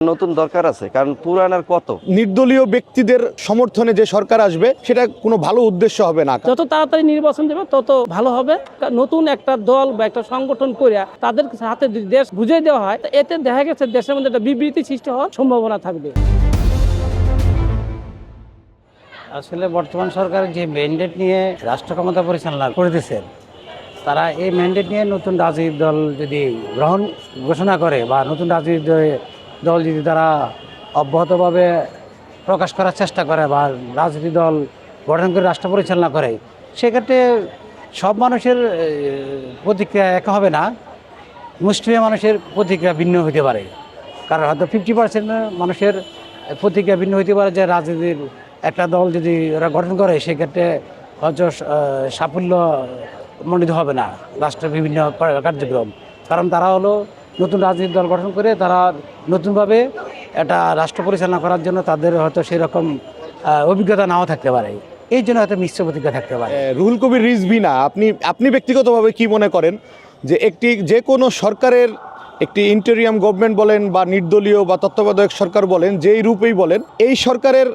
নতুন দরকার আছে, কারণ পুরানার কত নির্দলীয় ব্যক্তিদের সমর্থনে যে সরকার আসবে সেটা কোনো ভালো উদ্দেশ্য হবে না। যত তাড়াতাড়ি নির্বাচন দেবে তত ভালো হবে। নতুন একটা দল বা একটা সংগঠন করে তাদের হাতে যদি দেশ বুঝিয়ে দেওয়া হয়, এতে দেখা গেছে দেশের মধ্যে একটা বিবৃতি সৃষ্টি হওয়ার সম্ভাবনা থাকবে। আসলে বর্তমান সরকার যে ম্যান্ডেট নিয়ে রাষ্ট্র ক্ষমতা পরিচালনা করতেছেন, তারা এই ম্যান্ডেট নিয়ে নতুন রাজনৈতিক দল যদি ঘোষণা করে বা নতুন রাজনৈতিক দল যদি তারা অব্যাহতভাবে প্রকাশ করার চেষ্টা করে বা রাজনৈতিক দল গঠন করে রাষ্ট্র পরিচালনা করে, সেক্ষেত্রে সব মানুষের প্রতিক্রিয়া এক হবে না। মুষ্টিমেয় মানুষের প্রতিক্রিয়া ভিন্ন হতে পারে, কারণ হয়তো 50% মানুষের প্রতিক্রিয়া ভিন্ন হতে পারে যে রাজনীতির একটা দল যদি ওরা গঠন করে সেক্ষেত্রে হয়তো সাফল্য মণ্ডিত হবে না রাষ্ট্রের বিভিন্ন কার্যক্রম। কারণ তারা হলো নতুন রাজনৈতিক দল গঠন করে তারা নতুনভাবে একটা রাষ্ট্র পরিচালনা করার জন্য তাদের হয়তো সেরকম অভিজ্ঞতা নাও থাকতে পারে, এই জন্য হয়তো মিশ্র প্রতিক্রিয়া থাকতে পারে। রুহুল কবির রিজভী না, আপনি ব্যক্তিগতভাবে কি মনে করেন যে যে কোনো সরকারের একটি ইন্টেরিয়াম গভর্নমেন্ট বলেন বা নির্দলীয় বা তত্ত্বাবধায়ক সরকার বলেন, যেই রূপেই বলেন, এই সরকারের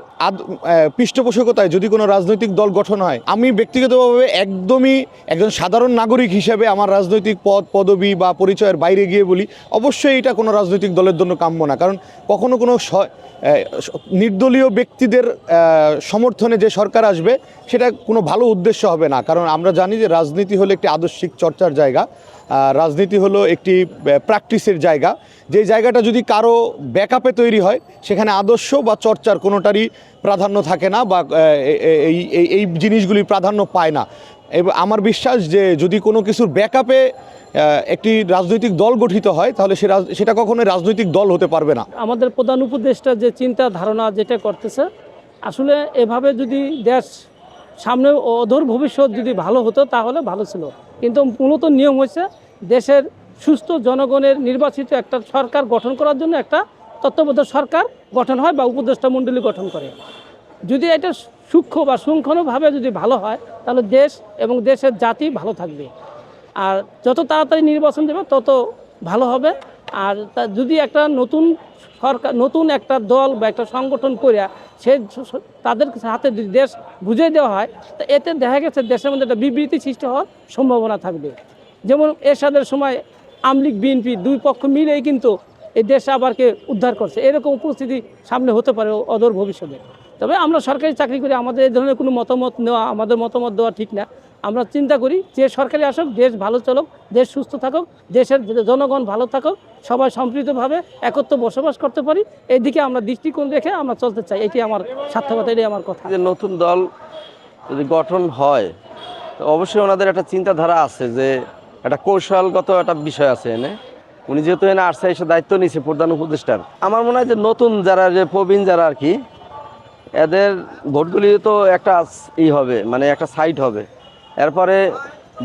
পৃষ্ঠপোষকতায় যদি কোনো রাজনৈতিক দল গঠন হয়, আমি ব্যক্তিগতভাবে একদমই একজন সাধারণ নাগরিক হিসেবে আমার রাজনৈতিক পদবি বা পরিচয়ের বাইরে গিয়ে বলি, অবশ্যই এটা কোনো রাজনৈতিক দলের জন্য কাম্য না। কারণ কখনো কোনো নির্দলীয় ব্যক্তিদের সমর্থনে যে সরকার আসবে সেটা কোনো ভালো উদ্দেশ্য হবে না। কারণ আমরা জানি যে রাজনীতি হলো একটি আদর্শিক চর্চার জায়গা, রাজনীতি হলো একটি প্র্যাকটিসের জায়গা। যেই জায়গাটা যদি কারো ব্যাকআপে তৈরি হয়, সেখানে আদর্শ বা চর্চার কোনোটারই প্রাধান্য থাকে না বা এই জিনিসগুলি প্রাধান্য পায় না। এবং আমার বিশ্বাস যে যদি কোনো কিছুর ব্যাকআপে একটি রাজনৈতিক দল গঠিত হয়, তাহলে সেটা কখনোই রাজনৈতিক দল হতে পারবে না। আমাদের প্রধান উপদেষ্টা যে চিন্তা ধারণা যেটা করতেছে, আসলে এভাবে যদি দেশ সামনে অদূর ভবিষ্যৎ যদি ভালো হতো তাহলে ভালো ছিল। কিন্তু মূলত নিয়ম হয়েছে দেশের সুস্থ জনগণের নির্বাচিত একটা সরকার গঠন করার জন্য একটা তত্ত্বাবধায়ক সরকার গঠন হয় বা উপদেষ্টা মণ্ডলী গঠন করে। যদি এটা সূক্ষ্ম বা সুঙ্খনভাবে যদি ভালো হয়, তাহলে দেশ এবং দেশের জাতি ভালো থাকবে। আর যত তাড়াতাড়ি নির্বাচন দেবে তত ভালো হবে। আর যদি একটা নতুন সরকার, নতুন একটা দল বা একটা সংগঠন করে তাদের হাতে যদি দেশ বুঝিয়ে দেওয়া হয়, তা এতে দেখা গেছে দেশের মধ্যে একটা বিবৃতি সৃষ্টি হওয়ার সম্ভাবনা থাকবে। যেমন এরশাদের সময় আওয়ামী লীগ বিএনপি দুই পক্ষ মিলেই কিন্তু এই দেশ আবারকে উদ্ধার করছে। এরকম উপস্থিতি সামনে হতে পারে অদূর ভবিষ্যতে। তবে আমরা সরকারি চাকরি করি, আমাদের এই ধরনের কোনো মতামত নেওয়া, আমাদের মতামত দেওয়া ঠিক না। আমরা চিন্তা করি যে সরকারি আসুক, দেশ ভালো চলুক, দেশ সুস্থ থাকুক, দেশের জনগণ ভালো থাকুক, সবাই সম্প্রীতভাবে একত্র বসবাস করতে পারি, এই দিকে আমরা দৃষ্টিকোণ রেখে আমরা চলতে চাই। এটি আমার সার্থকতা, এটাই আমার কথা। যে নতুন দল যদি গঠন হয়, তো অবশ্যই ওনাদের একটা চিন্তাধারা আছে, যে একটা কৌশলগত একটা বিষয় আছে এনে। উনি যেহেতু এনে আসছে, এসে দায়িত্ব নিয়েছে প্রধান উপদেষ্টার, আমার মনে হয় যে নতুন যারা, যে প্রবীণ যারা আর কি, এদের ভোটগুলি তো একটা হবে, মানে একটা সাইড হবে। এরপরে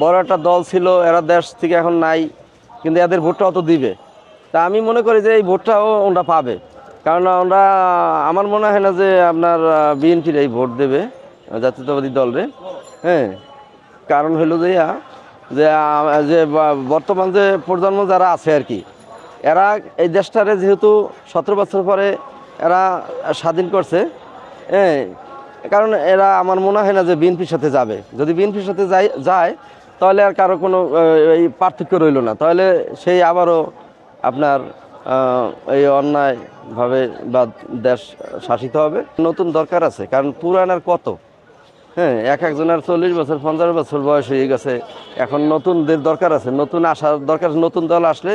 বড় একটা দল ছিল, এরা দেশ থেকে এখন নাই, কিন্তু এদের ভোটটাও তো দিবে। তা আমি মনে করি যে এই ভোটটাও ওরা পাবে, কারণ ওরা, আমার মনে হয় না যে আপনার বিএনপির এই ভোট দেবে জাতীয়তাবাদী দলরে। হ্যাঁ, কারণ হলো যে বর্তমান যে প্রজন্ম যারা আছে আর কি, এরা এই দেশটারে যেহেতু 17 বছর পরে এরা স্বাধীন করছে, হ্যাঁ, কারণ এরা, আমার মনে হয় না যে বিএনপির সাথে যাবে। যদি বিএনপির সাথে যায় তাহলে আর কারো কোনো এই পার্থক্য রইল না, তাহলে সেই আবারও আপনার এই অন্যায়ভাবে বা দেশ শাসিত হবে। নতুন দরকার আছে, কারণ পুরানার কত, হ্যাঁ, একজনের 40 বছর 50 বছর বয়স হয়ে গেছে। এখন নতুনদের দরকার আছে, নতুন আসার দরকার। নতুন দল আসলে,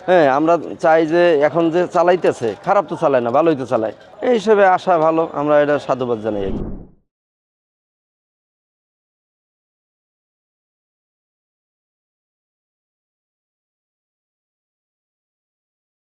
হ্যাঁ, আমরা চাই যে এখন যে চালাইতেছে, খারাপ তো চালায় না, ভালোই তো চালায়, এই হিসেবে আসা ভালো। আমরা এটা সাধুবাদ জানাই।